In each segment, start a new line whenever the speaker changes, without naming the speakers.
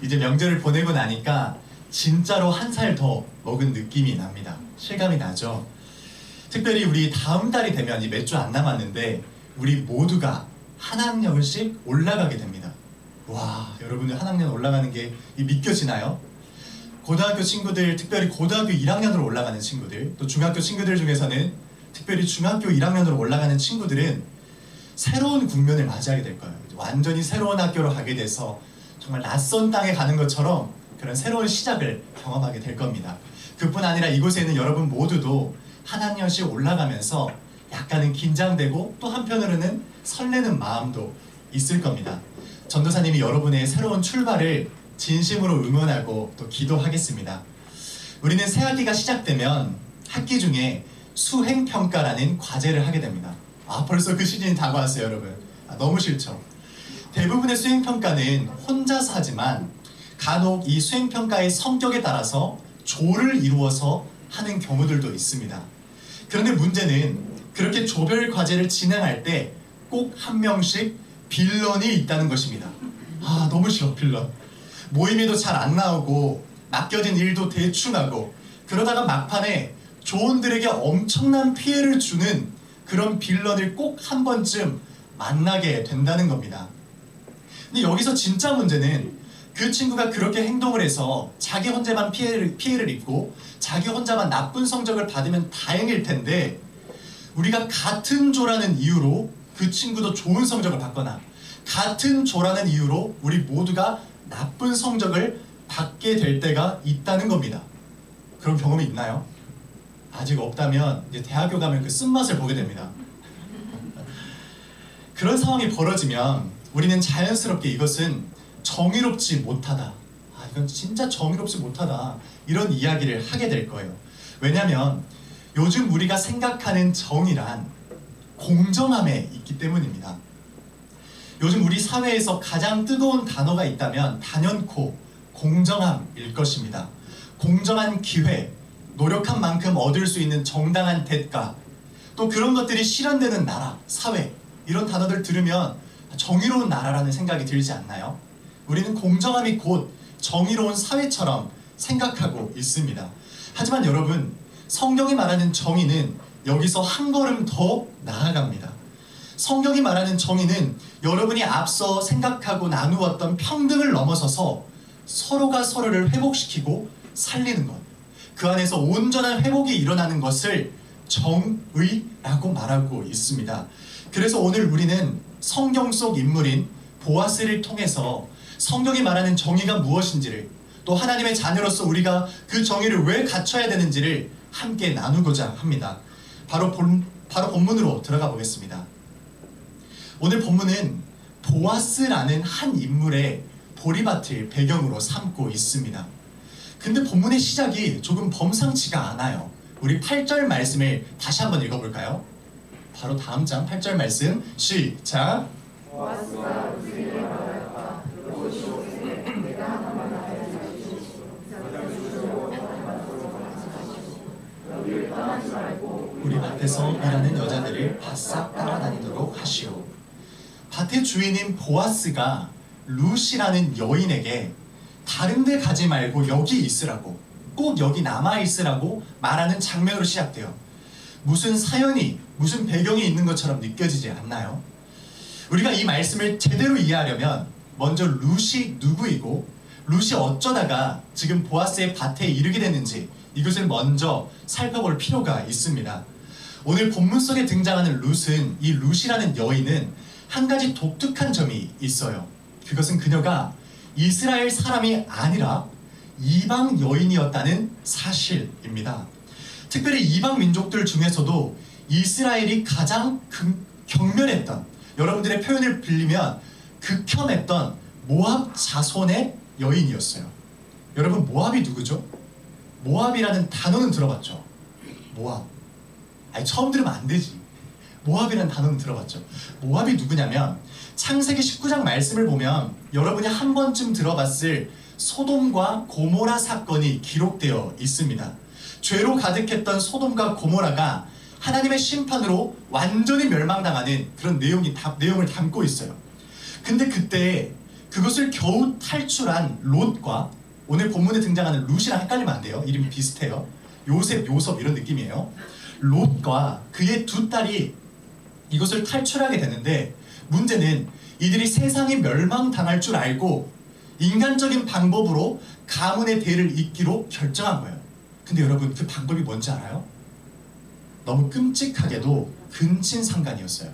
이제 명절을 보내고 나니까 진짜로 한 살 더 먹은 느낌이 납니다. 실감이 나죠? 특별히 우리 다음 달이 되면 이 몇 주 안 남았는데 우리 모두가 한 학년씩 올라가게 됩니다. 와, 여러분들 한 학년 올라가는 게 믿겨지나요? 고등학교 친구들, 특별히 고등학교 1학년으로 올라가는 친구들, 또 중학교 친구들 중에서는 특별히 중학교 1학년으로 올라가는 친구들은 새로운 국면을 맞이하게 될 거예요. 완전히 새로운 학교로 가게 돼서 정말 낯선 땅에 가는 것처럼 그런 새로운 시작을 경험하게 될 겁니다. 그뿐 아니라 이곳에 있는 여러분 모두도 한 학년씩 올라가면서 약간은 긴장되고 또 한편으로는 설레는 마음도 있을 겁니다. 전도사님이 여러분의 새로운 출발을 진심으로 응원하고 또 기도하겠습니다. 우리는 새 학기가 시작되면 학기 중에 수행평가라는 과제를 하게 됩니다. 벌써 그 시즌이 다가왔어요, 여러분. 너무 싫죠? 대부분의 수행평가는 혼자서 하지만 간혹 이 수행평가의 성격에 따라서 조를 이루어서 하는 경우들도 있습니다. 그런데 문제는 그렇게 조별 과제를 진행할 때 꼭 한 명씩 빌런이 있다는 것입니다. 너무 싫어, 빌런. 모임에도 잘 안 나오고 맡겨진 일도 대충 하고 그러다가 막판에 조원들에게 엄청난 피해를 주는 그런 빌런을 꼭 한 번쯤 만나게 된다는 겁니다. 근데 여기서 진짜 문제는 그 친구가 그렇게 행동을 해서 자기 혼자만 피해를 입고 자기 혼자만 나쁜 성적을 받으면 다행일 텐데 우리가 같은 조라는 이유로 그 친구도 좋은 성적을 받거나 같은 조라는 이유로 우리 모두가 나쁜 성적을 받게 될 때가 있다는 겁니다. 그런 경험이 있나요? 아직 없다면 이제 대학교 가면 그 쓴맛을 보게 됩니다. 그런 상황이 벌어지면 우리는 자연스럽게 이것은 정의롭지 못하다. 이건 진짜 정의롭지 못하다. 이런 이야기를 하게 될 거예요. 왜냐하면 요즘 우리가 생각하는 정의란 공정함에 있기 때문입니다. 요즘 우리 사회에서 가장 뜨거운 단어가 있다면 단연코 공정함일 것입니다. 공정한 기회, 노력한 만큼 얻을 수 있는 정당한 대가, 또 그런 것들이 실현되는 나라, 사회, 이런 단어들 들으면 정의로운 나라라는 생각이 들지 않나요? 우리는 공정함이 곧 정의로운 사회처럼 생각하고 있습니다. 하지만 여러분, 성경이 말하는 정의는 여기서 한 걸음 더 나아갑니다. 성경이 말하는 정의는 여러분이 앞서 생각하고 나누었던 평등을 넘어서서 서로가 서로를 회복시키고 살리는 것, 그 안에서 온전한 회복이 일어나는 것을 정의라고 말하고 있습니다. 그래서 오늘 우리는 성경 속 인물인 보아스를 통해서 성경이 말하는 정의가 무엇인지를, 또 하나님의 자녀로서 우리가 그 정의를 왜 갖춰야 되는지를 함께 나누고자 합니다. 바로 본문으로 들어가 보겠습니다. 오늘 본문은 보아스라는 한 인물의 보리밭을 배경으로 삼고 있습니다. 근데 본문의 시작이 조금 범상치가 않아요. 우리 8절 말씀을 다시 한번 읽어볼까요? 바로 다음 장 8절 말씀 시작!
보아스가 루스를 받았다. 그것이 오세에 내가 하나만 알지 마시고 여기를 떠나지 말고
우리 밭에서 일하는 여자들을 바싹 따라다니도록 하시오. 밭의 주인인 보아스가 룻이라는 여인에게 다른 데 가지 말고 여기 있으라고, 꼭 여기 남아있으라고 말하는 장면으로 시작돼요. 무슨 사연이, 무슨 배경이 있는 것처럼 느껴지지 않나요? 우리가 이 말씀을 제대로 이해하려면 먼저 룻이 누구이고 룻이 어쩌다가 지금 보아스의 밭에 이르게 됐는지 이것을 먼저 살펴볼 필요가 있습니다. 오늘 본문 속에 등장하는 룻은, 이 룻이라는 여인은 한 가지 독특한 점이 있어요. 그것은 그녀가 이스라엘 사람이 아니라 이방 여인이었다는 사실입니다. 특별히 이방 민족들 중에서도 이스라엘이 가장 경멸했던, 여러분들의 표현을 빌리면 극혐했던 모압 자손의 여인이었어요. 여러분, 모압이 누구죠? 모압이라는 단어는 들어봤죠? 모압. 처음 들으면 안 되지. 모압이라는 단어는 들어봤죠? 모압이 누구냐면 창세기 19장 말씀을 보면 여러분이 한 번쯤 들어봤을 소돔과 고모라 사건이 기록되어 있습니다. 죄로 가득했던 소돔과 고모라가 하나님의 심판으로 완전히 멸망당하는 그런 내용을 담고 있어요. 근데 그때 그것을 겨우 탈출한 롯과 오늘 본문에 등장하는 룻이랑 헷갈리면 안 돼요. 이름이 비슷해요. 요셉, 요섭 이런 느낌이에요. 롯과 그의 두 딸이 이것을 탈출하게 되는데 문제는 이들이 세상이 멸망당할 줄 알고 인간적인 방법으로 가문의 대를 잇기로 결정한 거예요. 근데 여러분 그 방법이 뭔지 알아요? 너무 끔찍하게도 근친상간이었어요.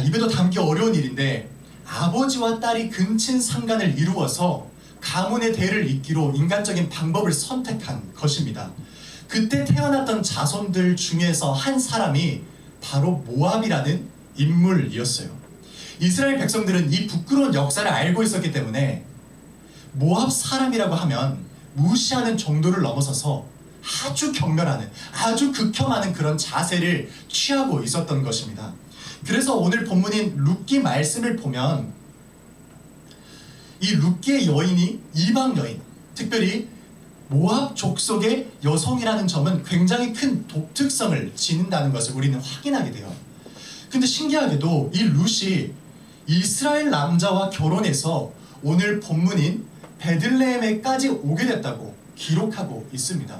입에도 담기 어려운 일인데 아버지와 딸이 근친상간을 이루어서 가문의 대를 잇기로 인간적인 방법을 선택한 것입니다. 그때 태어났던 자손들 중에서 한 사람이 바로 모압이라는 인물이었어요. 이스라엘 백성들은 이 부끄러운 역사를 알고 있었기 때문에 모압 사람이라고 하면 무시하는 정도를 넘어서서 아주 경멸하는, 아주 극혐하는 그런 자세를 취하고 있었던 것입니다. 그래서 오늘 본문인 룻기 말씀을 보면 이 룻기의 여인이 이방 여인, 특별히 모압 족속의 여성이라는 점은 굉장히 큰 독특성을 지닌다는 것을 우리는 확인하게 돼요. 근데 신기하게도 이 룻이 이스라엘 남자와 결혼해서 오늘 본문인 베들레헴에까지 오게 됐다고 기록하고 있습니다.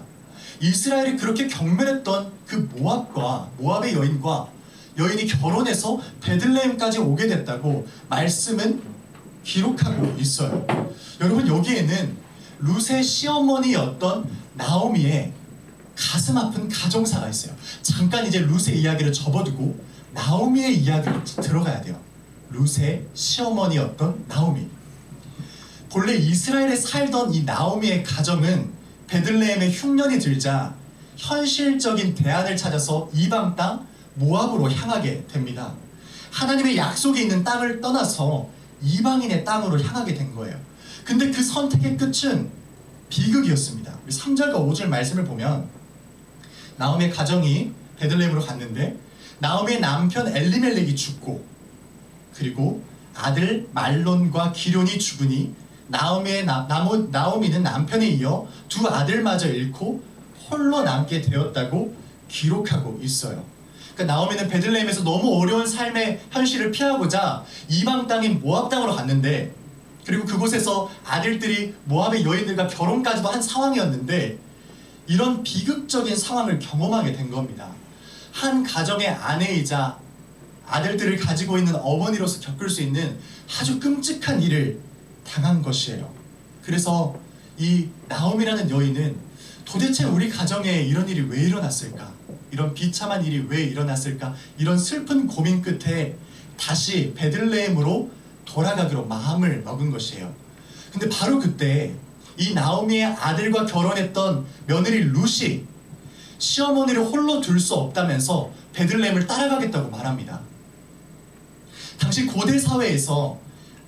이스라엘이 그렇게 경멸했던 그 모압의 여인이 결혼해서 베들레헴까지 오게 됐다고 말씀은 기록하고 있어요. 여러분 여기에는 룻의 시어머니였던 나오미의 가슴 아픈 가정사가 있어요. 잠깐 이제 룻의 이야기를 접어두고 나오미의 이야기로 들어가야 돼요. 룻의 시어머니였던 나오미. 본래 이스라엘에 살던 이 나오미의 가정은 베들레헴에 흉년이 들자 현실적인 대안을 찾아서 이방 땅 모압으로 향하게 됩니다. 하나님의 약속이 있는 땅을 떠나서 이방인의 땅으로 향하게 된 거예요. 근데 그 선택의 끝은 비극이었습니다. 3절과 5절 말씀을 보면 나오미의 가정이 베들레헴으로 갔는데 나오미의 남편 엘리멜렉이 죽고 그리고 아들 말론과 기럧이 죽으니 나오미는 남편에 이어 두 아들마저 잃고 홀로 남게 되었다고 기록하고 있어요. 그러니까 나오미는 베들레헴에서 너무 어려운 삶의 현실을 피하고자 이방 땅인 모압 땅으로 갔는데 그리고 그곳에서 아들들이 모압의 여인들과 결혼까지도 한 상황이었는데 이런 비극적인 상황을 경험하게 된 겁니다. 한 가정의 아내이자 아들들을 가지고 있는 어머니로서 겪을 수 있는 아주 끔찍한 일을 당한 것이에요. 그래서 이 나오미라는 여인은 도대체 우리 가정에 이런 일이 왜 일어났을까? 이런 비참한 일이 왜 일어났을까? 이런 슬픈 고민 끝에 다시 베들레헴으로 돌아가기로 마음을 먹은 것이에요. 근데 바로 그때 이 나오미의 아들과 결혼했던 며느리 룻이 시어머니를 홀로 둘 수 없다면서 베들레헴을 따라가겠다고 말합니다. 당시 고대 사회에서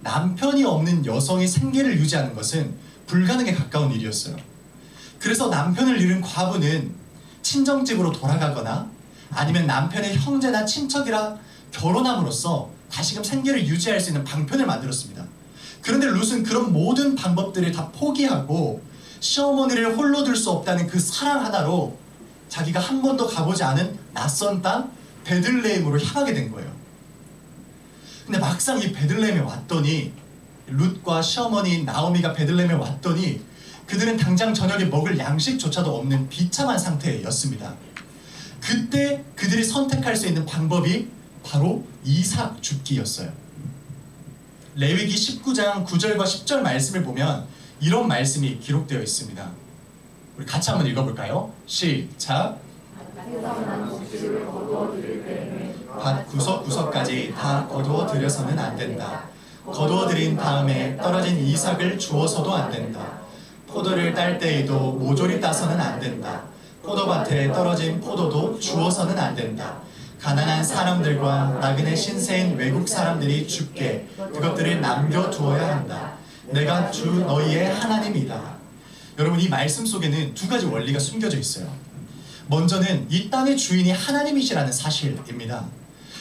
남편이 없는 여성이 생계를 유지하는 것은 불가능에 가까운 일이었어요. 그래서 남편을 잃은 과부는 친정집으로 돌아가거나 아니면 남편의 형제나 친척이랑 결혼함으로써 다시금 생계를 유지할 수 있는 방편을 만들었습니다. 그런데 룻은 그런 모든 방법들을 다 포기하고 시어머니를 홀로 둘 수 없다는 그 사랑 하나로 자기가 한 번도 가보지 않은 낯선 땅 베들레헴으로 향하게 된 거예요. 근데 막상 이 베들레헴에 왔더니 룻과 시어머니 나오미가 베들레헴에 왔더니 그들은 당장 저녁에 먹을 양식조차도 없는 비참한 상태였습니다. 그때 그들이 선택할 수 있는 방법이 바로 이삭 줍기였어요. 레위기 19장 9절과 10절 말씀을 보면 이런 말씀이 기록되어 있습니다. 우리 같이 한번 읽어볼까요? 시작! 밭 구석구석까지 다 거두어 들여서는 안 된다. 거두어 들인 다음에 떨어진 이삭을 주어서도 안 된다. 포도를 딸 때에도 모조리 따서는 안 된다. 포도밭에 떨어진 포도도 주어서는 안 된다. 가난한 사람들과 나그네 신세인 외국 사람들이 죽게 그것들을 남겨두어야 한다. 내가 주 너희의 하나님이다. 여러분, 이 말씀 속에는 두 가지 원리가 숨겨져 있어요. 먼저는 이 땅의 주인이 하나님이시라는 사실입니다.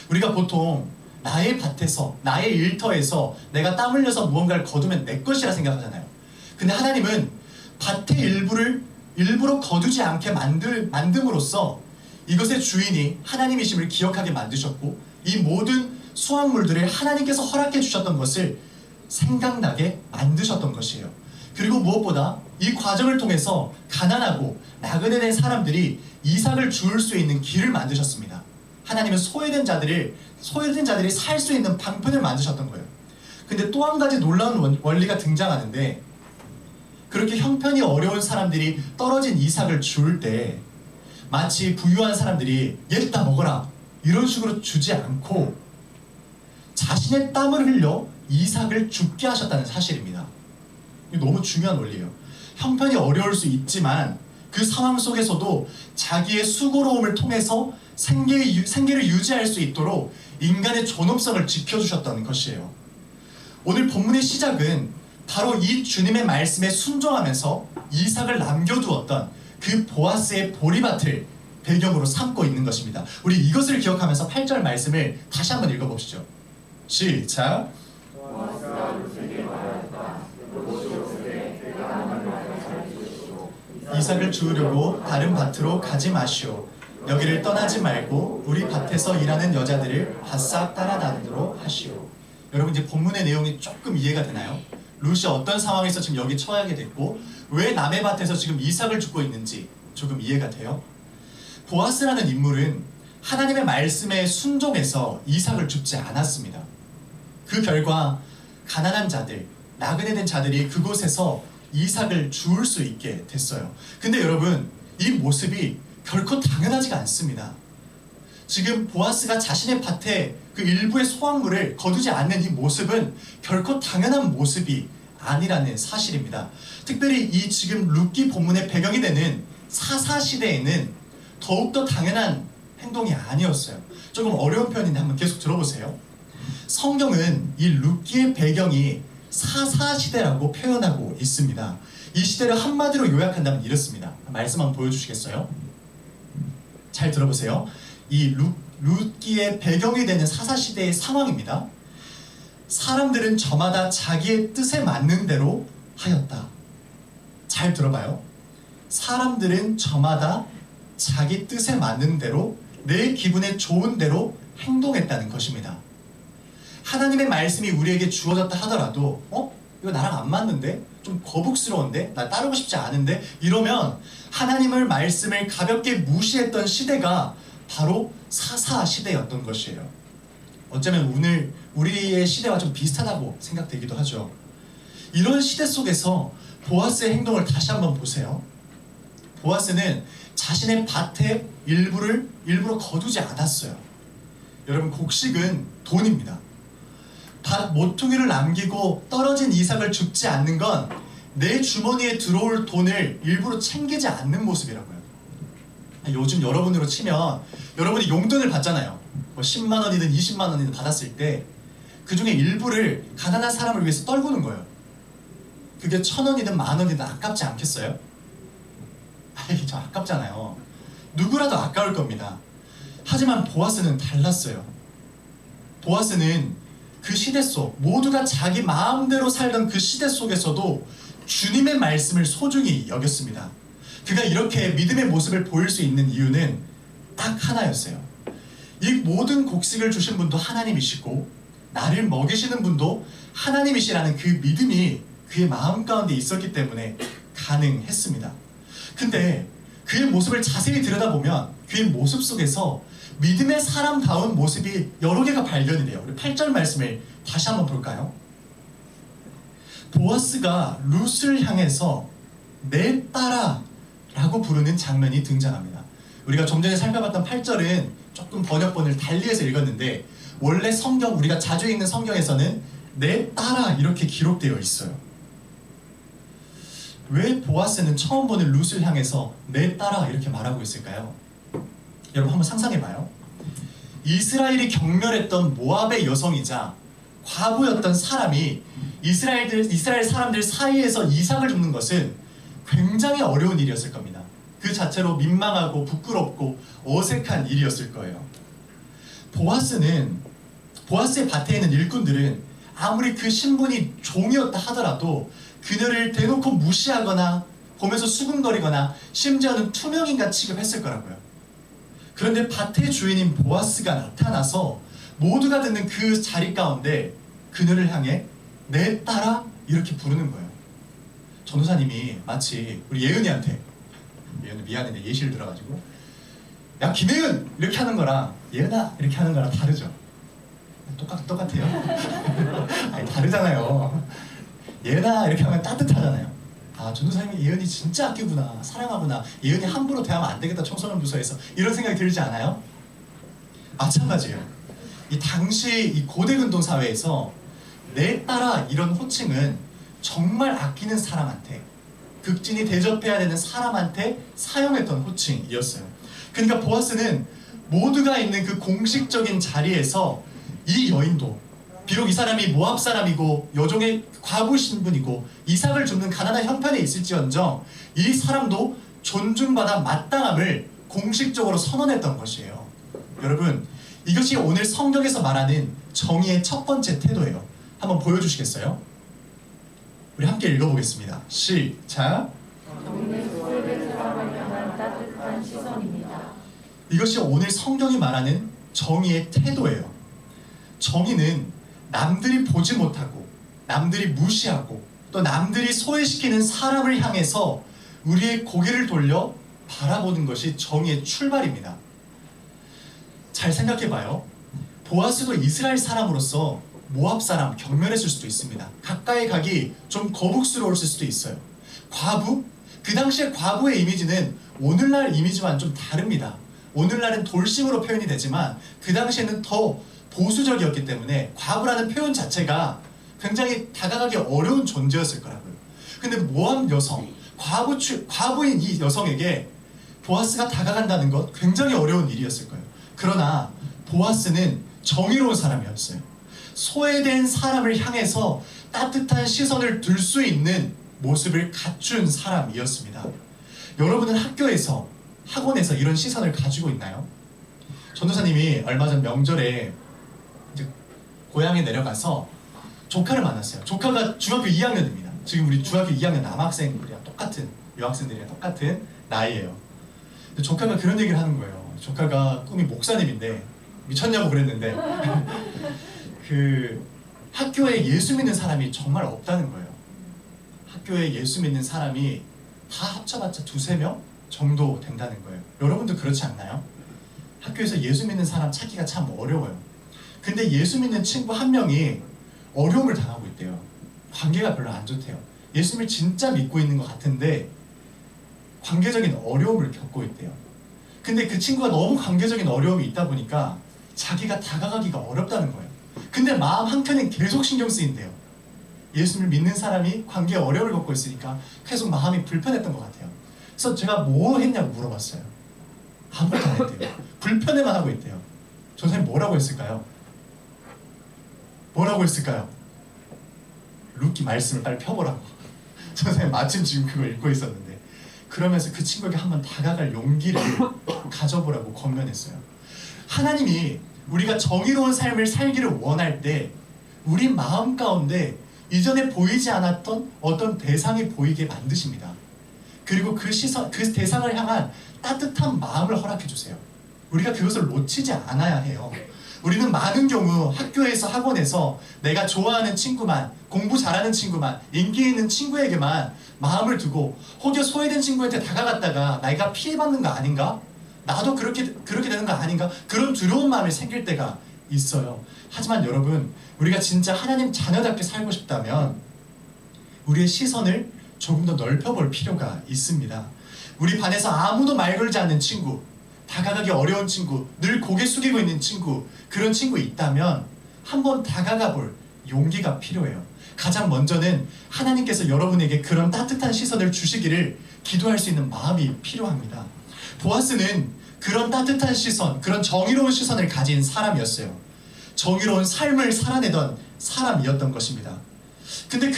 우리가 보통 나의 밭에서, 나의 일터에서 내가 땀 흘려서 무언가를 거두면 내 것이라 생각하잖아요. 근데 하나님은 밭의 일부러 거두지 않게 만듦으로써 이것의 주인이 하나님이심을 기억하게 만드셨고 이 모든 수확물들을 하나님께서 허락해 주셨던 것을 생각나게 만드셨던 것이에요. 그리고 무엇보다 이 과정을 통해서 가난하고 나그네된 사람들이 이삭을 주울 수 있는 길을 만드셨습니다. 하나님은 소외된 자들이 살 수 있는 방편을 만드셨던 거예요. 근데 또 한 가지 놀라운 원리가 등장하는데, 그렇게 형편이 어려운 사람들이 떨어진 이삭을 주울 때 마치 부유한 사람들이 얘다 먹어라 이런 식으로 주지 않고 자신의 땀을 흘려 이삭을 죽게 하셨다는 사실입니다. 이거 너무 중요한 원리예요. 형편이 어려울 수 있지만 그 상황 속에서도 자기의 수고로움을 통해서 생계를 유지할 수 있도록 인간의 존엄성을 지켜주셨다는 것이에요. 오늘 본문의 시작은 바로 이 주님의 말씀에 순종하면서 이삭을 남겨두었던 그 보아스의 보리밭을 배경으로 삼고 있는 것입니다. 우리 이것을 기억하면서 8절 말씀을 다시 한번 읽어봅시죠. 시작. 이삭을 주우려고 다른 밭으로 가지 마시오. 여기를 떠나지 말고 우리 밭에서 일하는 여자들을 바싹 따라다니도록 하시오. 여러분, 이제 본문의 내용이 조금 이해가 되나요? 룻이 어떤 상황에서 지금 여기 처하게 됐고 왜 남의 밭에서 지금 이삭을 줍고 있는지 조금 이해가 돼요? 보아스라는 인물은 하나님의 말씀에 순종해서 이삭을 줍지 않았습니다. 그 결과 가난한 자들, 나그네된 자들이 그곳에서 이삭을 주울 수 있게 됐어요. 근데 여러분, 이 모습이 결코 당연하지가 않습니다. 지금 보아스가 자신의 밭에 그 일부의 소확물을 거두지 않는 이 모습은 결코 당연한 모습이 아니라는 사실입니다. 특별히 이 지금 룻기 본문의 배경이 되는 사사시대에는 더욱더 당연한 행동이 아니었어요. 조금 어려운 편인데 한번 계속 들어보세요. 성경은 이 룻기의 배경이 사사시대라고 표현하고 있습니다. 이 시대를 한마디로 요약한다면 이렇습니다. 말씀 한번 보여주시겠어요? 잘 들어보세요. 이 룻기의 배경이 되는 사사시대의 상황입니다. 사람들은 저마다 자기의 뜻에 맞는 대로 하였다. 잘 들어봐요. 사람들은 저마다 자기 뜻에 맞는 대로, 내 기분에 좋은 대로 행동했다는 것입니다. 하나님의 말씀이 우리에게 주어졌다 하더라도 이거 나랑 안 맞는데? 좀 거북스러운데? 나 따르고 싶지 않은데? 이러면 하나님의 말씀을 가볍게 무시했던 시대가 바로 사사 시대였던 것이에요. 어쩌면 오늘 우리의 시대와 좀 비슷하다고 생각되기도 하죠. 이런 시대 속에서 보아스의 행동을 다시 한번 보세요. 보아스는 자신의 밭의 일부러 거두지 않았어요. 여러분, 곡식은 돈입니다. 밭 모퉁이를 남기고 떨어진 이삭을 줍지 않는 건 내 주머니에 들어올 돈을 일부러 챙기지 않는 모습이라고요. 요즘 여러분으로 치면 여러분이 용돈을 받잖아요. 뭐 10만 원이든 20만 원이든 받았을 때 그 중에 일부를 가난한 사람을 위해서 떨구는 거예요. 그게 1,000원이든 10,000원이든 아깝지 않겠어요? 저 아깝잖아요. 누구라도 아까울 겁니다. 하지만 보아스는 달랐어요. 보아스는 그 시대 속, 모두가 자기 마음대로 살던 그 시대 속에서도 주님의 말씀을 소중히 여겼습니다. 그가 이렇게 믿음의 모습을 보일 수 있는 이유는 딱 하나였어요. 이 모든 곡식을 주신 분도 하나님이시고 나를 먹이시는 분도 하나님이시라는 그 믿음이 그의 마음 가운데 있었기 때문에 가능했습니다. 근데 그의 모습을 자세히 들여다보면 그의 모습 속에서 믿음의 사람다운 모습이 여러 개가 발견이 돼요. 우리 8절 말씀을 다시 한번 볼까요? 보아스가 룻을 향해서 내 딸아 라고 부르는 장면이 등장합니다. 우리가 좀 전에 살펴봤던 8절은 조금 번역본을 달리해서 읽었는데 원래 성경, 우리가 자주 읽는 성경에서는 내 딸아 이렇게 기록되어 있어요. 왜 보아스는 처음 보는 룻을 향해서 내 딸아 이렇게 말하고 있을까요? 여러분 한번 상상해봐요. 이스라엘이 경멸했던 모압의 여성이자 과부였던 사람이 이스라엘 사람들 사이에서 이삭을 줍는 것은 굉장히 어려운 일이었을 겁니다. 그 자체로 민망하고 부끄럽고 어색한 일이었을 거예요. 보아스의 밭에 있는 일꾼들은 아무리 그 신분이 종이었다 하더라도 그녀를 대놓고 무시하거나 보면서 수군거리거나 심지어는 투명인간 취급했을 거라고요. 그런데 밭의 주인인 보아스가 나타나서 모두가 듣는 그 자리 가운데 그녀를 향해 내 딸아 이렇게 부르는 거예요. 전도사님이 마치 우리 예은이한테, 예은이 미안해 예시를 들어가지고 야 김예은 이렇게 하는 거랑 예은아 이렇게 하는 거랑 다르죠. 똑같아요. 아니 다르잖아요. 예은아 이렇게 하면 따뜻하잖아요. 아 전도사님이 예은이 진짜 아끼구나, 사랑하구나, 예은이 함부로 대하면 안 되겠다 청소년 부서에서, 이런 생각이 들지 않아요? 마찬가지예요. 이 당시 이 고대 근동 사회에서 내 딸아 이런 호칭은 정말 아끼는 사람한테, 극진히 대접해야 되는 사람한테 사용했던 호칭이었어요. 그러니까 보아스는 모두가 있는 그 공식적인 자리에서 이 여인도, 비록 이 사람이 모압 사람이고 여종의 과부 신분이고 이삭을 줍는 가난한 형편에 있을지언정 이 사람도 존중받아 마땅함을 공식적으로 선언했던 것이에요. 여러분, 이것이 오늘 성경에서 말하는 정의의 첫 번째 태도예요. 한번 보여주시겠어요? 우리 함께 읽어보겠습니다. 시작.
정의는 소외된 사람을 향한 따뜻한 시선입니다.
이것이 오늘 성경이 말하는 정의의 태도예요. 정의는 남들이 보지 못하고 남들이 무시하고 또 남들이 소외시키는 사람을 향해서 우리의 고개를 돌려 바라보는 것이 정의의 출발입니다. 잘 생각해봐요. 보아스도 이스라엘 사람으로서 모압 사람 경멸했을 수도 있습니다. 가까이 가기 좀 거북스러웠을 수도 있어요. 과부? 그 당시에 과부의 이미지는 오늘날 이미지와는 좀 다릅니다. 오늘날은 돌싱으로 표현이 되지만 그 당시에는 더 보수적이었기 때문에 과부라는 표현 자체가 굉장히 다가가기 어려운 존재였을 거라고요. 근데 모압 여성, 과부인 이 여성에게 보아스가 다가간다는 것 굉장히 어려운 일이었을 거예요. 그러나 보아스는 정의로운 사람이었어요. 소외된 사람을 향해서 따뜻한 시선을 둘 수 있는 모습을 갖춘 사람이었습니다. 여러분은 학교에서, 학원에서 이런 시선을 가지고 있나요? 전도사님이 얼마 전 명절에 이제 고향에 내려가서 조카를 만났어요. 조카가 중학교 2학년입니다. 지금 우리 중학교 2학년 남학생들이랑 똑같은, 여학생들이랑 똑같은 나이예요. 근데 조카가 그런 얘기를 하는 거예요. 조카가 꿈이 목사님인데 미쳤냐고 그랬는데 그 학교에 예수 믿는 사람이 정말 없다는 거예요. 학교에 예수 믿는 사람이 다 합쳐봤자 2-3명 정도 된다는 거예요. 여러분도 그렇지 않나요? 학교에서 예수 믿는 사람 찾기가 참 어려워요. 근데 예수 믿는 친구 한 명이 어려움을 당하고 있대요. 관계가 별로 안 좋대요. 예수님을 진짜 믿고 있는 것 같은데 관계적인 어려움을 겪고 있대요. 근데 그 친구가 너무 관계적인 어려움이 있다 보니까 자기가 다가가기가 어렵다는 거예요. 근데 마음 한켠엔 계속 신경 쓰인대요. 예수님을 믿는 사람이 관계에 어려움을 겪고 있으니까 계속 마음이 불편했던 것 같아요. 그래서 제가 뭐 했냐고 물어봤어요. 아무것도 안 했대요. 불편해만 하고 있대요. 선생님 뭐라고 했을까요? 뭐라고 했을까요? 루키 말씀을 빨리 펴보라고. 선생님 마침 지금 그걸 읽고 있었는데, 그러면서 그 친구에게 한번 다가갈 용기를 가져보라고 권면했어요. 하나님이 우리가 정의로운 삶을 살기를 원할 때 우리 마음 가운데 이전에 보이지 않았던 어떤 대상이 보이게 만드십니다. 그리고 그 대상을 향한 따뜻한 마음을 허락해 주세요. 우리가 그것을 놓치지 않아야 해요. 우리는 많은 경우 학교에서, 학원에서 내가 좋아하는 친구만, 공부 잘하는 친구만, 인기 있는 친구에게만 마음을 두고 혹여 소외된 친구한테 다가갔다가 내가 피해받는 거 아닌가? 나도 그렇게 되는 거 아닌가? 그런 두려운 마음이 생길 때가 있어요. 하지만 여러분, 우리가 진짜 하나님 자녀답게 살고 싶다면 우리의 시선을 조금 더 넓혀볼 필요가 있습니다. 우리 반에서 아무도 말 걸지 않는 친구, 다가가기 어려운 친구, 늘 고개 숙이고 있는 친구, 그런 친구 있다면 한번 다가가 볼 용기가 필요해요. 가장 먼저는 하나님께서 여러분에게 그런 따뜻한 시선을 주시기를 기도할 수 있는 마음이 필요합니다. 보아스는 그런 따뜻한 시선, 그런 정의로운 시선을 가진 사람이었어요. 정의로운 삶을 살아내던 사람이었던 것입니다. 근데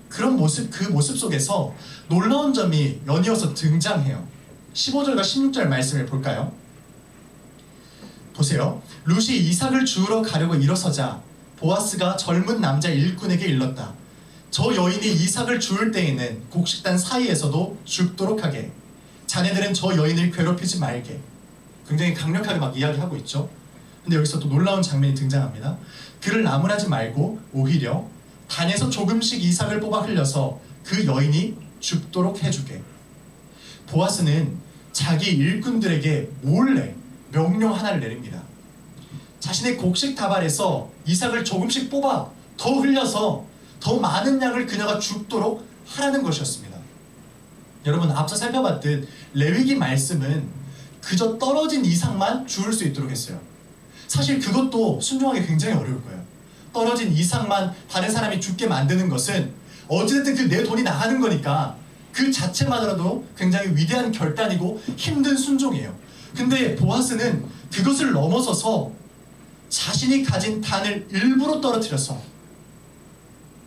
그런 모습, 그 모습 속에서 놀라운 점이 연이어서 등장해요. 15절과 16절 말씀을 볼까요? 보세요. 룻이 이삭을 주우러 가려고 일어서자 보아스가 젊은 남자 일꾼에게 일렀다. 저 여인이 이삭을 주울 때에는 곡식단 사이에서도 죽도록 하게. 자네들은 저 여인을 괴롭히지 말게. 굉장히 강력하게 막 이야기하고 있죠. 근데 여기서 또 놀라운 장면이 등장합니다. 그를 나무라지 말고 오히려 단에서 조금씩 이삭을 뽑아 흘려서 그 여인이 죽도록 해주게. 보아스는 자기 일꾼들에게 몰래 명령 하나를 내립니다. 자신의 곡식 다발에서 이삭을 조금씩 뽑아 더 흘려서 더 많은 양을 그녀가 죽도록 하라는 것이었습니다. 여러분, 앞서 살펴봤듯 레위기 말씀은 그저 떨어진 이삭만 주울 수 있도록 했어요. 사실 그것도 순종하기 굉장히 어려울 거예요. 떨어진 이삭만 다른 사람이 죽게 만드는 것은 어찌됐든 그 내 돈이 나가는 거니까 그 자체만으로도 굉장히 위대한 결단이고 힘든 순종이에요. 근데 보아스는 그것을 넘어서서 자신이 가진 단을 일부러 떨어뜨려서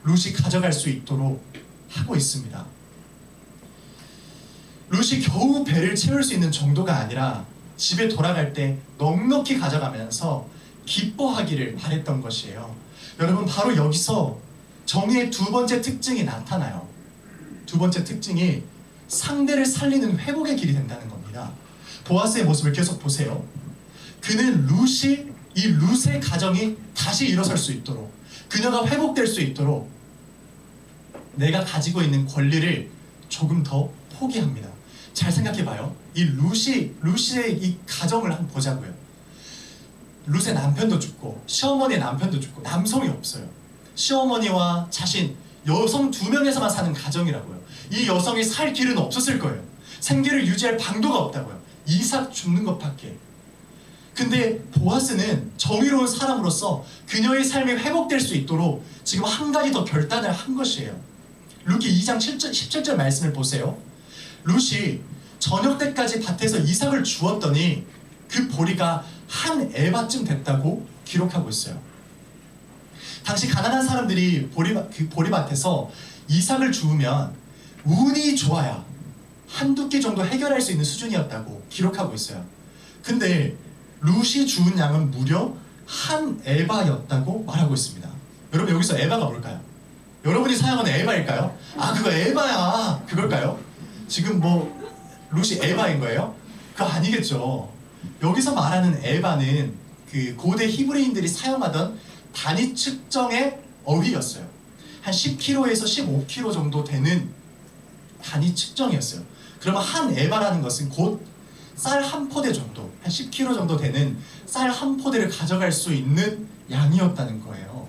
룻이 가져갈 수 있도록 하고 있습니다. 룻이 겨우 배를 채울 수 있는 정도가 아니라 집에 돌아갈 때 넉넉히 가져가면서 기뻐하기를 바랬던 것이에요. 여러분, 바로 여기서 정의의 두 번째 특징이 나타나요. 두 번째 특징이 상대를 살리는 회복의 길이 된다는 겁니다. 보아스의 모습을 계속 보세요. 그는 이 룻의 가정이 다시 일어설 수 있도록, 그녀가 회복될 수 있도록 내가 가지고 있는 권리를 조금 더 포기합니다. 잘 생각해봐요. 이 룻의 이 가정을 한번 보자고요. 룻의 남편도 죽고 시어머니의 남편도 죽고 남성이 없어요. 시어머니와 자신, 여성 2명에서만 사는 가정이라고요. 이 여성이 살 길은 없었을 거예요. 생계를 유지할 방도가 없다고요. 이삭 죽는 것밖에. 근데 보아스는 정의로운 사람으로서 그녀의 삶이 회복될 수 있도록 지금 한 가지 더 결단을 한 것이에요. 루키 2장 17절 말씀을 보세요. 룻이 저녁 때까지 밭에서 이삭을 주었더니 그 보리가 한 에바쯤 됐다고 기록하고 있어요. 당시 가난한 사람들이 보리밭에서 이삭을 주우면 운이 좋아야 한두 끼 정도 해결할 수 있는 수준이었다고 기록하고 있어요. 근데 룻이 주운 양은 무려 한 에바였다고 말하고 있습니다. 여러분, 여기서 에바가 뭘까요? 여러분이 사용하는 에바일까요? 아, 그거 에바야, 그걸까요? 지금 룻이 에바인 거예요? 그거 아니겠죠. 여기서 말하는 에바는 그 고대 히브리인들이 사용하던 단위 측정의 어휘였어요. 한 10kg에서 15kg 정도 되는 단위 측정이었어요. 그러면 한 에바라는 것은 곧 쌀 한 포대 정도, 한 10kg 정도 되는 쌀 한 포대를 가져갈 수 있는 양이었다는 거예요.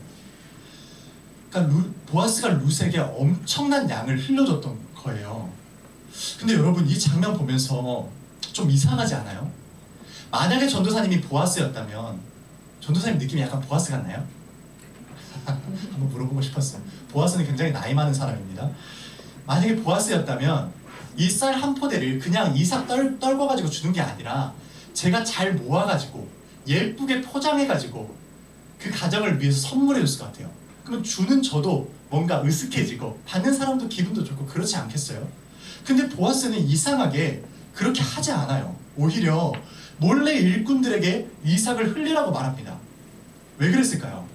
그러니까 보아스가 룻에게 엄청난 양을 흘려줬던 거예요. 근데 여러분, 이 장면 보면서 좀 이상하지 않아요? 만약에 전도사님이 보아스였다면, 전도사님 느낌이 약간 보아스 같나요? 한번 물어보고 싶었어요. 보아스는 굉장히 나이 많은 사람입니다. 만약에 보아스였다면 이 쌀 한 포대를 그냥 이삭 떨궈가지고 주는 게 아니라 제가 잘 모아가지고 예쁘게 포장해가지고 그 가정을 위해서 선물해줬을 것 같아요. 그럼 주는 저도 뭔가 으쓱해지고 받는 사람도 기분도 좋고 그렇지 않겠어요? 근데 보아스는 이상하게 그렇게 하지 않아요. 오히려 몰래 일꾼들에게 이삭을 흘리라고 말합니다. 왜 그랬을까요?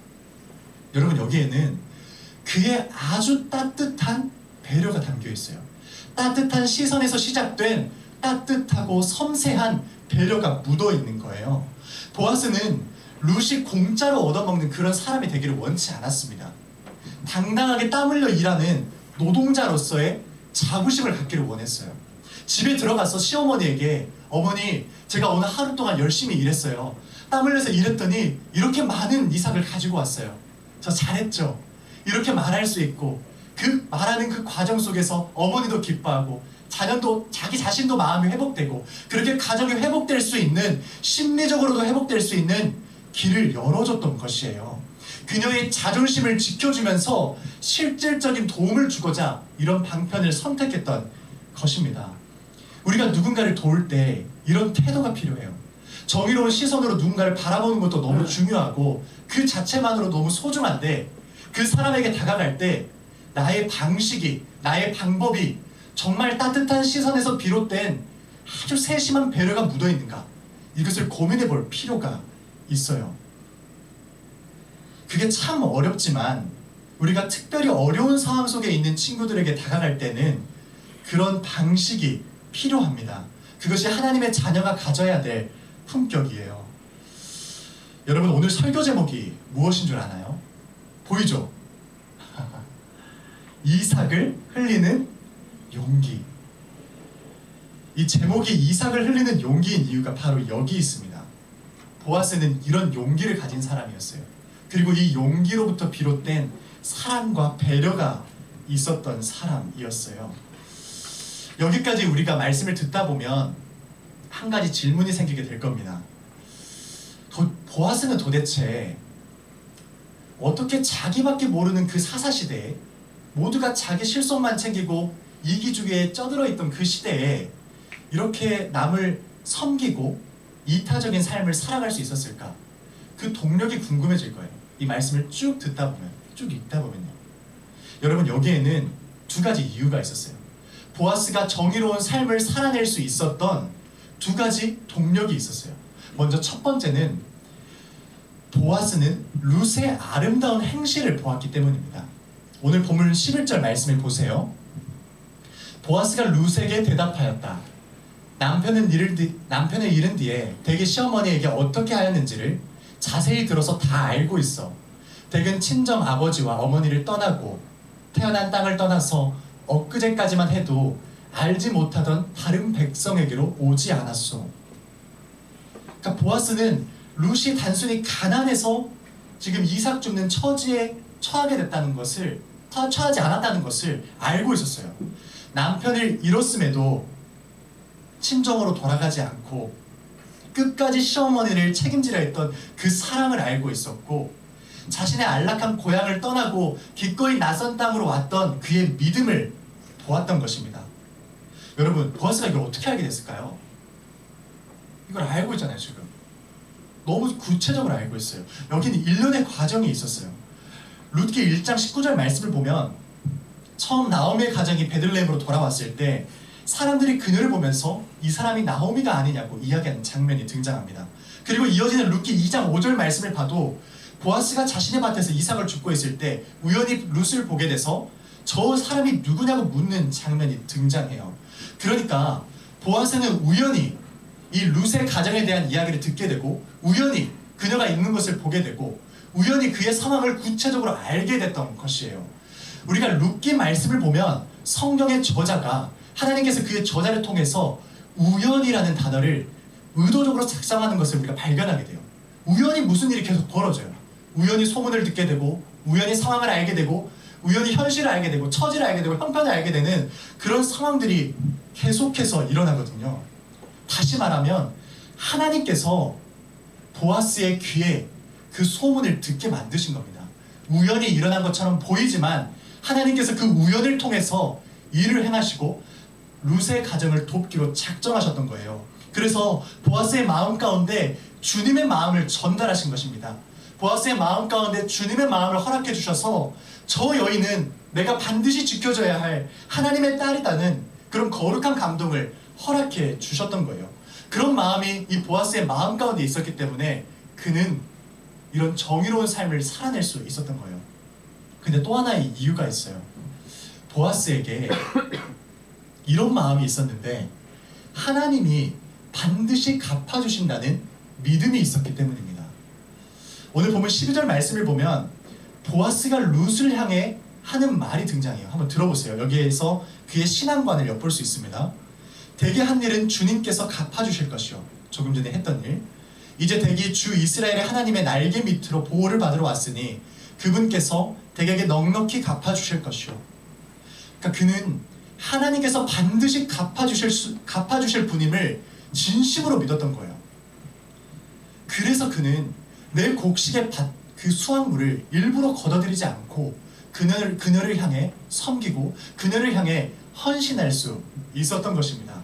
여러분, 여기에는 그의 아주 따뜻한 배려가 담겨 있어요. 따뜻한 시선에서 시작된 따뜻하고 섬세한 배려가 묻어 있는 거예요. 보아스는 룻이 공짜로 얻어먹는 그런 사람이 되기를 원치 않았습니다. 당당하게 땀 흘려 일하는 노동자로서의 자부심을 갖기를 원했어요. 집에 들어가서 시어머니에게, 어머니, 제가 오늘 하루 동안 열심히 일했어요. 땀 흘려서 일했더니 이렇게 많은 이삭을 가지고 왔어요. 저 잘했죠? 이렇게 말할 수 있고, 그 말하는 그 과정 속에서 어머니도 기뻐하고 자기 자신도 마음이 회복되고, 그렇게 가정이 회복될 수 있는, 심리적으로도 회복될 수 있는 길을 열어줬던 것이에요. 그녀의 자존심을 지켜주면서 실질적인 도움을 주고자 이런 방편을 선택했던 것입니다. 우리가 누군가를 도울 때 이런 태도가 필요해요. 정의로운 시선으로 누군가를 바라보는 것도 너무 중요하고 그 자체만으로 너무 소중한데, 그 사람에게 다가갈 때 나의 방식이, 나의 방법이 정말 따뜻한 시선에서 비롯된 아주 세심한 배려가 묻어있는가, 이것을 고민해 볼 필요가 있어요. 그게 참 어렵지만 우리가 특별히 어려운 상황 속에 있는 친구들에게 다가갈 때는 그런 방식이 필요합니다. 그것이 하나님의 자녀가 가져야 될 품격이에요. 여러분, 오늘 설교 제목이 무엇인 줄 아나요? 보이죠? 이삭을 흘리는 용기. 이 제목이 이삭을 흘리는 용기인 이유가 바로 여기 있습니다. 보아스는 이런 용기를 가진 사람이었어요. 그리고 이 용기로부터 비롯된 사랑과 배려가 있었던 사람이었어요. 여기까지 우리가 말씀을 듣다 보면 한 가지 질문이 생기게 될 겁니다. 보아스는 도대체 어떻게 자기밖에 모르는 그 사사시대에 모두가 자기 실속만 챙기고 이기주의에 쩌들어 있던 그 시대에 이렇게 남을 섬기고 이타적인 삶을 살아갈 수 있었을까? 그 동력이 궁금해질 거예요. 이 말씀을 쭉 듣다 보면, 쭉 읽다 보면요. 여러분, 여기에는 두 가지 이유가 있었어요. 보아스가 정의로운 삶을 살아낼 수 있었던 두 가지 동력이 있었어요. 먼저 첫 번째는 보아스는 룻의 아름다운 행실을 보았기 때문입니다. 오늘 본문 11절 말씀을 보세요. 보아스가 룻에게 대답하였다. 남편을 잃은 뒤에 댁의 시어머니에게 어떻게 하였는지를 자세히 들어서 다 알고 있어. 댁은 친정 아버지와 어머니를 떠나고 태어난 땅을 떠나서 엊그제까지만 해도 알지 못하던 다른 백성에게로 오지 않았소. 그러니까 보아스는 룻이 단순히 가난해서 지금 이삭 줍는 처지에 처하게 됐다는 것을, 처하지 않았다는 것을 알고 있었어요. 남편을 잃었음에도 친정으로 돌아가지 않고 끝까지 시어머니를 책임지려 했던 그 사랑을 알고 있었고, 자신의 안락한 고향을 떠나고 기꺼이 낯선 땅으로 왔던 그의 믿음을 보았던 것입니다. 여러분, 보아스가 이걸 어떻게 알게 됐을까요? 이걸 알고 있잖아요. 지금 너무 구체적으로 알고 있어요. 여기는 일련의 과정이 있었어요. 룻기 1장 19절 말씀을 보면 처음 나오미의 가정이 베들레헴으로 돌아왔을 때 사람들이 그녀를 보면서 이 사람이 나오미가 아니냐고 이야기하는 장면이 등장합니다. 그리고 이어지는 룻기 2장 5절 말씀을 봐도 보아스가 자신의 밭에서 이삭을 줍고 있을 때 우연히 룻을 보게 돼서 저 사람이 누구냐고 묻는 장면이 등장해요. 그러니까 보아스는 우연히 이 룻의 가정에 대한 이야기를 듣게 되고, 우연히 그녀가 있는 것을 보게 되고, 우연히 그의 상황을 구체적으로 알게 됐던 것이에요. 우리가 룻기 말씀을 보면 성경의 저자가, 하나님께서 그의 저자를 통해서 우연이라는 단어를 의도적으로 작성하는 것을 우리가 발견하게 돼요. 우연히 무슨 일이 계속 벌어져요. 우연히 소문을 듣게 되고, 우연히 상황을 알게 되고, 우연히 현실을 알게 되고, 처지를 알게 되고, 형편을 알게 되는 그런 상황들이 계속해서 일어나거든요. 다시 말하면 하나님께서 보아스의 귀에 그 소문을 듣게 만드신 겁니다. 우연히 일어난 것처럼 보이지만 하나님께서 그 우연을 통해서 일을 행하시고 룻의 가정을 돕기로 작정하셨던 거예요. 그래서 보아스의 마음 가운데 주님의 마음을 전달하신 것입니다. 보아스의 마음 가운데 주님의 마음을 허락해 주셔서 저 여인은 내가 반드시 지켜줘야 할 하나님의 딸이라는 그런 거룩한 감동을 허락해 주셨던 거예요. 그런 마음이 이 보아스의 마음 가운데 있었기 때문에 그는 이런 정의로운 삶을 살아낼 수 있었던 거예요. 근데 또 하나의 이유가 있어요. 보아스에게 이런 마음이 있었는데 하나님이 반드시 갚아주신다는 믿음이 있었기 때문입니다. 오늘 보면 12절 말씀을 보면 보아스가 룻을 향해 하는 말이 등장해요. 한번 들어보세요. 여기에서 그의 신앙관을 엿볼 수 있습니다. 댁의 한 일은 주님께서 갚아주실 것이요. 조금 전에 했던 일. 이제 댁이 주 이스라엘의 하나님의 날개 밑으로 보호를 받으러 왔으니 그분께서 댁에게 넉넉히 갚아주실 것이요. 그러니까 그는 하나님께서 반드시 갚아주실 분임을 진심으로 믿었던 거예요. 그래서 그는 내 곡식의 그 수확물을 일부러 걷어들이지 않고 그녀를 향해 섬기고 그녀를 향해 헌신할 수 있었던 것입니다.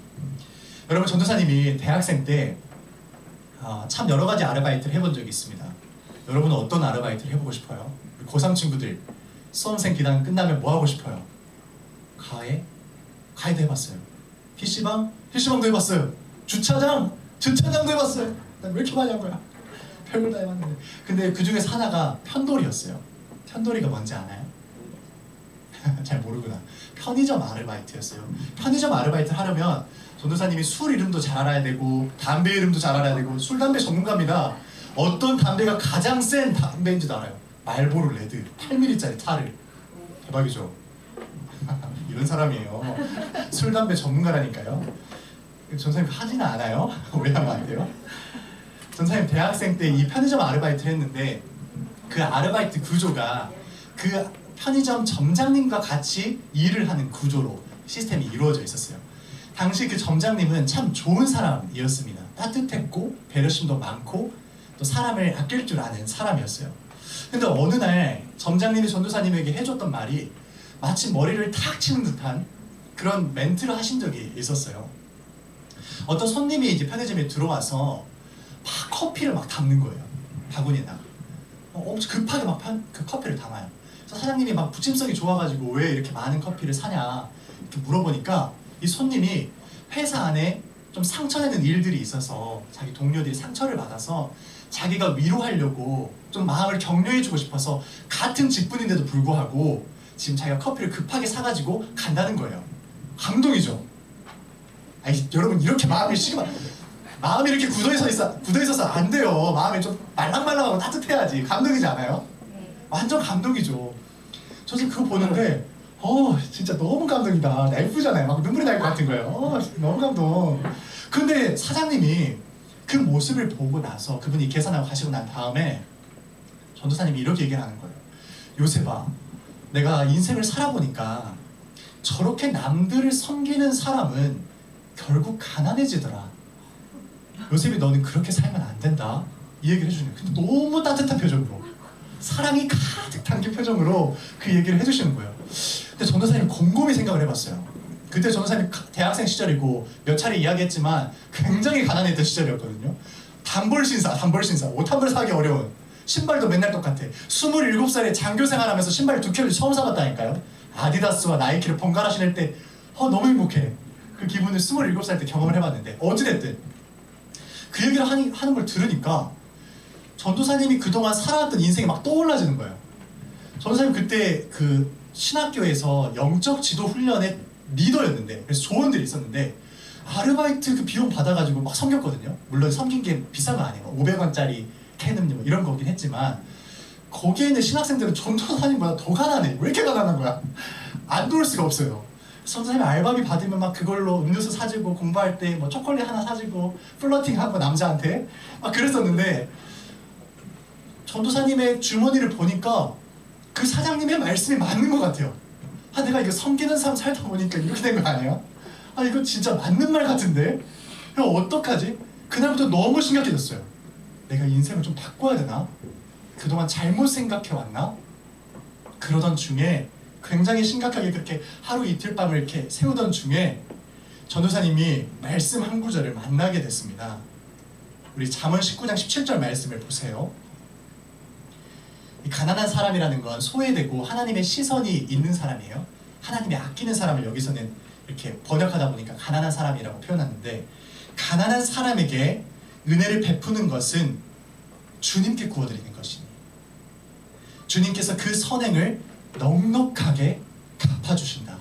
여러분, 전도사님이 대학생 때 참 여러 가지 아르바이트를 해본 적이 있습니다. 여러분은 어떤 아르바이트를 해보고 싶어요? 고3 친구들 수험생 기간 끝나면 뭐 하고 싶어요? 가해도 해봤어요. PC방도 해봤어요. 주차장도 해봤어요. 난 왜 이렇게 많이 한 거야? 별걸 다 해봤는데. 근데 그 중에서 하나가 편돌이였어요. 편돌이가 뭔지 아나요? 잘 모르구나. 편의점 아르바이트였어요. 편의점 아르바이트를 하려면 전도사님이 술 이름도 잘 알아야 되고 담배 이름도 잘 알아야 되고, 술 담배 전문가입니다. 어떤 담배가 가장 센 담배인지도 알아요. 말보로 레드 8mm짜리 타르. 대박이죠. 이런 사람이에요. 술, 담배 전문가라니까요. 전사님 하지는 않아요? 오해하면 안 돼요. 전사님 대학생 때 이 편의점 아르바이트를 했는데 그 아르바이트 구조가 그 편의점 점장님과 같이 일을 하는 구조로 시스템이 이루어져 있었어요. 당시 그 점장님은 참 좋은 사람이었습니다. 따뜻했고 배려심도 많고 또 사람을 아낄 줄 아는 사람이었어요. 근데 어느 날 점장님이 전도사님에게 해줬던 말이 마치 머리를 탁 치는 듯한 그런 멘트를 하신 적이 있었어요. 어떤 손님이 이제 편의점에 들어와서 막 커피를 막 담는 거예요. 바구니에다가 엄청 급하게 막 그 커피를 담아요. 그래서 사장님이 막 부침성이 좋아가지고 왜 이렇게 많은 커피를 사냐 이렇게 물어보니까 이 손님이 회사 안에 좀 상처내는 일들이 있어서 자기 동료들이 상처를 받아서 자기가 위로하려고 좀 마음을 격려해주고 싶어서 같은 직분인데도 불구하고 지금 자기가 커피를 급하게 사가지고 간다는 거예요. 감동이죠. 아니 여러분 이렇게 마음이 이렇게 굳어있어서 안 돼요. 마음이 좀 말랑말랑하고 따뜻해야지. 감동이지 않아요? 완전 감동이죠. 저 지금 그거 보는데 진짜 너무 감동이다. 나 예쁘잖아요. 막 눈물이 날 것 같은 거예요. 너무 감동. 근데 사장님이 그 모습을 보고 나서 그분이 계산하고 가시고 난 다음에 전도사님이 이렇게 얘기를 하는 거예요. 요셉아, 내가 인생을 살아보니까 저렇게 남들을 섬기는 사람은 결국 가난해지더라. 요셉이 너는 그렇게 살면 안 된다. 이 얘기를 해주는 거예요. 근데 너무 따뜻한 표정으로 사랑이 가득 담긴 표정으로 그 얘기를 해주시는 거예요. 근데 전도사님 곰곰이 생각을 해봤어요. 그때 전도사님 대학생 시절이고 몇 차례 이야기했지만 굉장히 가난했던 시절이었거든요. 단벌 신사, 옷 한 벌 사기 어려운, 신발도 맨날 똑같아. 27살에 장교 생활하면서 신발 2켤레 처음 사봤다니까요. 아디다스와 나이키를 번갈아 신을 때 너무 행복해. 그 기분을 27살 때 경험을 해봤는데 어찌됐든 그 얘기를 하는 걸 들으니까 전도사님이 그동안 살아왔던 인생이 막 떠올라지는 거예요. 전도사님 그때 그 신학교에서 영적 지도 훈련의 리더였는데, 그래서 조언들이 있었는데 아르바이트 그 비용 받아가지고 막 섬겼거든요. 물론 섬긴 게 비싼 거 아니에요. 500원짜리 캔 음료 뭐 이런 거긴 했지만 거기에 있는 신학생들은 전도사님보다 더 가난해. 왜 이렇게 가난한 거야? 안 도울 수가 없어요. 전도사님이 알바비 받으면 막 그걸로 음료수 사주고 공부할 때 뭐 초콜릿 하나 사주고 플러팅하고 남자한테 막 그랬었는데 전도사님의 주머니를 보니까 그 사장님의 말씀이 맞는 것 같아요. 내가 이거 섬기는 사람 살다 보니까 이렇게 된 거 아니야? 이거 진짜 맞는 말 같은데? 이거 어떡하지? 그날부터 너무 심각해졌어요. 내가 인생을 좀 바꿔야 되나? 그동안 잘못 생각해왔나? 그러던 중에 굉장히 심각하게 그렇게 하루 이틀 밤을 이렇게 세우던 중에 전도사님이 말씀 한 구절을 만나게 됐습니다. 우리 잠언 19장 17절 말씀을 보세요. 이 가난한 사람이라는 건 소외되고 하나님의 시선이 있는 사람이에요. 하나님이 아끼는 사람을 여기서는 이렇게 번역하다 보니까 가난한 사람이라고 표현하는데, 가난한 사람에게 은혜를 베푸는 것은 주님께 구워드리는 것이니 주님께서 그 선행을 넉넉하게 갚아주신다.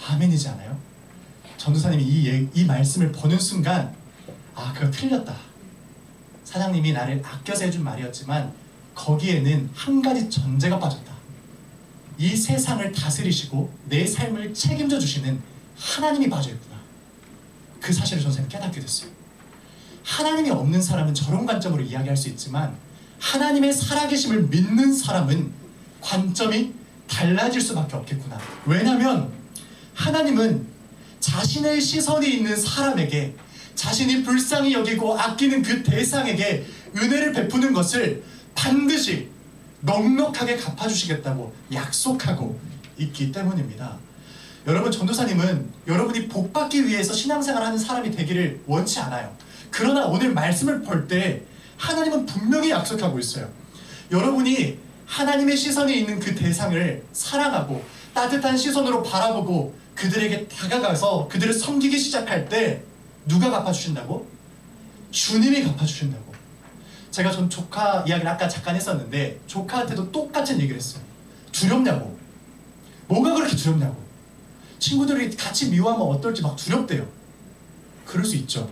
아멘이지 않아요? 전도사님이 이 말씀을 보는 순간 그거 틀렸다. 사장님이 나를 아껴서 해준 말이었지만 거기에는 한 가지 전제가 빠졌다. 이 세상을 다스리시고 내 삶을 책임져 주시는 하나님이 빠져있구나. 그 사실을 전도사님이 깨닫게 됐어요. 하나님이 없는 사람은 저런 관점으로 이야기할 수 있지만 하나님의 살아계심을 믿는 사람은 관점이 달라질 수밖에 없겠구나. 왜냐하면 하나님은 자신의 시선이 있는 사람에게, 자신이 불쌍히 여기고 아끼는 그 대상에게 은혜를 베푸는 것을 반드시 넉넉하게 갚아주시겠다고 약속하고 있기 때문입니다. 여러분, 전도사님은 여러분이 복받기 위해서 신앙생활을 하는 사람이 되기를 원치 않아요. 그러나 오늘 말씀을 볼 때 하나님은 분명히 약속하고 있어요. 여러분이 하나님의 시선이 있는 그 대상을 사랑하고 따뜻한 시선으로 바라보고 그들에게 다가가서 그들을 섬기기 시작할 때 누가 갚아주신다고? 주님이 갚아주신다고. 제가 전 조카 이야기를 아까 잠깐 했었는데 조카한테도 똑같은 얘기를 했어요. 두렵냐고. 뭐가 그렇게 두렵냐고. 친구들이 같이 미워하면 어떨지 막 두렵대요. 그럴 수 있죠.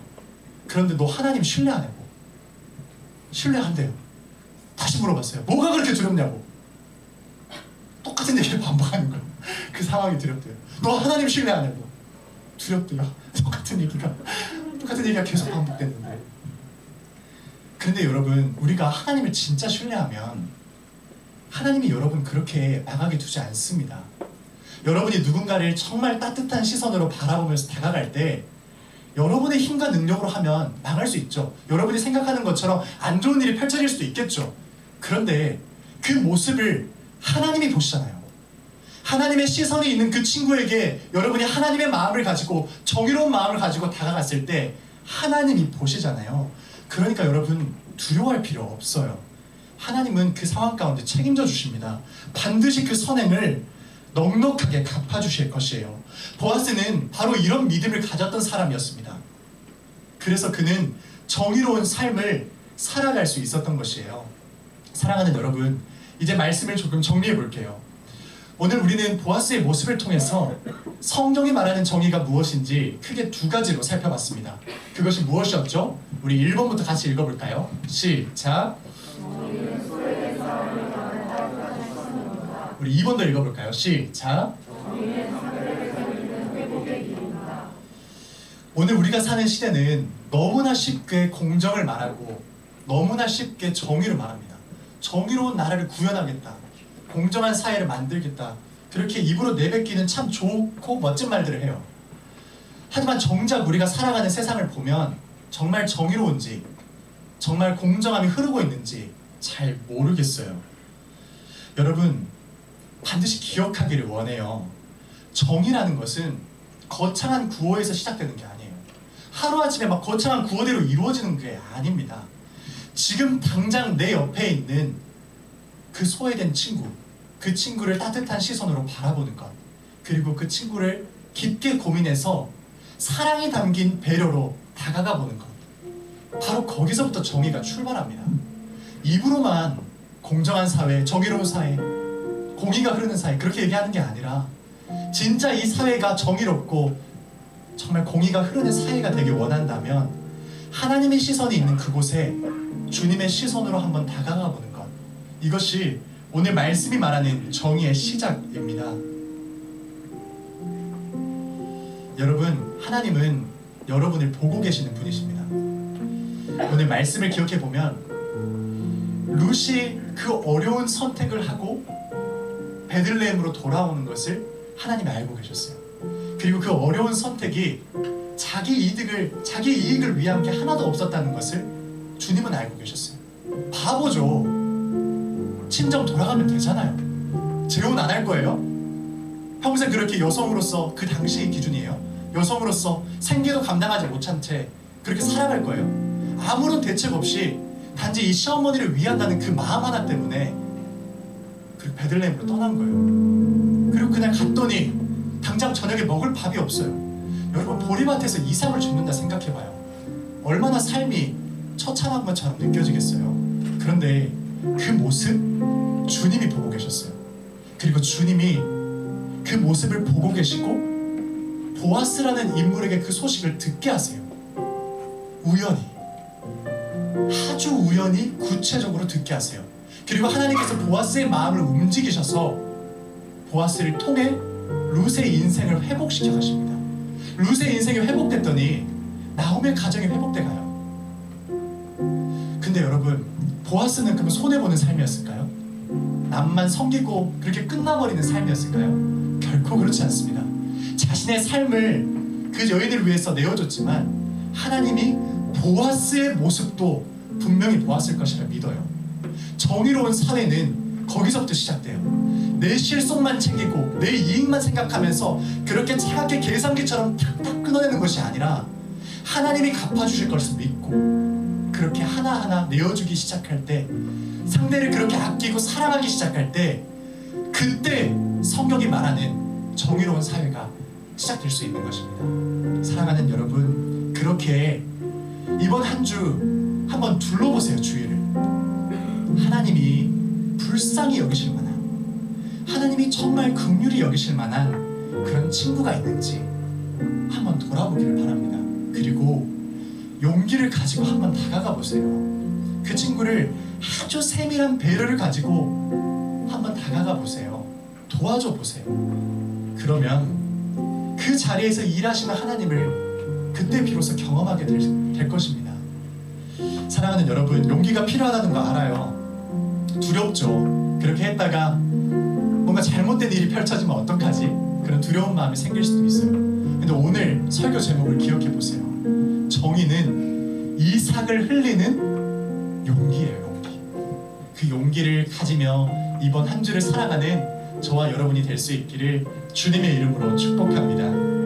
그런데 너 하나님 신뢰하냐고. 신뢰한대요. 다시 물어봤어요. 뭐가 그렇게 두렵냐고. 똑같은 얘기를 반복하는 거예요. 그 상황이 두렵대요. 너 하나님 신뢰하냐고. 두렵대요. 똑같은 얘기가 계속 반복됐는데. 그런데 여러분, 우리가 하나님을 진짜 신뢰하면 하나님이 여러분 그렇게 나가게 두지 않습니다. 여러분이 누군가를 정말 따뜻한 시선으로 바라보면서 다가갈 때 여러분의 힘과 능력으로 하면 나갈 수 있죠. 여러분이 생각하는 것처럼 안 좋은 일이 펼쳐질 수도 있겠죠. 그런데 그 모습을 하나님이 보시잖아요. 하나님의 시선이 있는 그 친구에게 여러분이 하나님의 마음을 가지고 정의로운 마음을 가지고 다가갔을 때 하나님이 보시잖아요. 그러니까 여러분 두려워할 필요 없어요. 하나님은 그 상황 가운데 책임져 주십니다. 반드시 그 선행을 넉넉하게 갚아주실 것이에요. 보아스는 바로 이런 믿음을 가졌던 사람이었습니다. 그래서 그는 정의로운 삶을 살아갈 수 있었던 것이에요. 사랑하는 여러분, 이제 말씀을 조금 정리해 볼게요. 오늘 우리는 보아스의 모습을 통해서 성경이 말하는 정의가 무엇인지 크게 두 가지로 살펴봤습니다. 그것이 무엇이었죠? 우리 1번부터 같이 읽어볼까요? 시작! 우리 2번도 읽어볼까요? 시작! 오늘 우리가 사는 시대는 너무나 쉽게 공정을 말하고 너무나 쉽게 정의를 말합니다. 정의로운 나라를 구현하겠다, 공정한 사회를 만들겠다, 그렇게 입으로 내뱉기는 참 좋고 멋진 말들을 해요. 하지만 정작 우리가 살아가는 세상을 보면 정말 정의로운지, 정말 공정함이 흐르고 있는지 잘 모르겠어요. 여러분, 반드시 기억하기를 원해요. 정의라는 것은 거창한 구호에서 시작되는 게 아니에요. 하루아침에 막 거창한 구호대로 이루어지는 게 아닙니다. 지금 당장 내 옆에 있는 그 소외된 친구, 그 친구를 따뜻한 시선으로 바라보는 것, 그리고 그 친구를 깊게 고민해서 사랑이 담긴 배려로 다가가 보는 것, 바로 거기서부터 정의가 출발합니다. 입으로만 공정한 사회, 정의로운 사회, 공의가 흐르는 사회 그렇게 얘기하는 게 아니라 진짜 이 사회가 정의롭고 정말 공의가 흐르는 사회가 되길 원한다면 하나님의 시선이 있는 그곳에 주님의 시선으로 한번 다가가 보는 것, 이것이 오늘 말씀이 말하는 정의의 시작입니다. 여러분, 하나님은 여러분을 보고 계시는 분이십니다. 오늘 말씀을 기억해 보면 룻이 그 어려운 선택을 하고 베들레헴으로 돌아오는 것을 하나님이 알고 계셨어요. 그리고 그 어려운 선택이 자기 이익을 위한 게 하나도 없었다는 것을 주님은 알고 계셨어요. 바보죠. 친정 돌아가면 되잖아요. 재혼 안 할 거예요? 평생 그렇게 여성으로서, 그 당시의 기준이에요, 여성으로서 생계도 감당하지 못한 채 그렇게 살아갈 거예요? 아무런 대책 없이 단지 이 시어머니를 위한다는 그 마음 하나 때문에 그 베들레헴으로 떠난 거예요. 그리고 그날 갔더니 당장 저녁에 먹을 밥이 없어요. 여러분, 보리밭에서 이삭을 줍는다 생각해봐요. 얼마나 삶이 처참한 것처럼 느껴지겠어요. 그런데 그 모습 주님이 보고 계셨어요. 그리고 주님이 그 모습을 보고 계시고 보아스라는 인물에게 그 소식을 듣게 하세요. 우연히, 아주 우연히 구체적으로 듣게 하세요. 그리고 하나님께서 보아스의 마음을 움직이셔서 보아스를 통해 룻의 인생을 회복시켜 가십니다. 룻의 인생이 회복됐더니 나오미의 가정이 회복돼 가요. 근데 여러분, 보아스는 그러면 손해보는 삶이었을까요? 남만 섬기고 그렇게 끝나버리는 삶이었을까요? 결코 그렇지 않습니다. 자신의 삶을 그 여인을 위해서 내어줬지만 하나님이 보아스의 모습도 분명히 보았을 것이라 믿어요. 정의로운 사회는 거기서부터 시작돼요. 내 실속만 챙기고 내 이익만 생각하면서 그렇게 차갑게 계산기처럼 탁탁 끊어내는 것이 아니라 하나님이 갚아주실 것을 믿고 그렇게 하나하나 내어주기 시작할 때, 상대를 그렇게 아끼고 사랑하기 시작할 때, 그때 성경이 말하는 정의로운 사회가 시작될 수 있는 것입니다. 사랑하는 여러분, 그렇게 이번 한 주 한번 둘러보세요. 주위를. 하나님이 불쌍히 여기실 만한, 하나님이 정말 긍휼히 여기실 만한 그런 친구가 있는지 한번 돌아보기를 바랍니다. 그리고 용기를 가지고 한번 다가가 보세요. 그 친구를 아주 세밀한 배려를 가지고 한번 다가가 보세요. 도와줘 보세요. 그러면 그 자리에서 일하시는 하나님을 그때 비로소 경험하게 될 것입니다. 사랑하는 여러분, 용기가 필요하다는 거 알아요. 두렵죠. 그렇게 했다가 뭔가 잘못된 일이 펼쳐지면 어떡하지? 그런 두려운 마음이 생길 수도 있어요. 근데 오늘 설교 제목을 기억해 보세요. 정의는 이삭을 흘리는 용기예요. 용기. 그 용기를 가지며 이번 한 주를 살아가는 저와 여러분이 될 수 있기를 주님의 이름으로 축복합니다.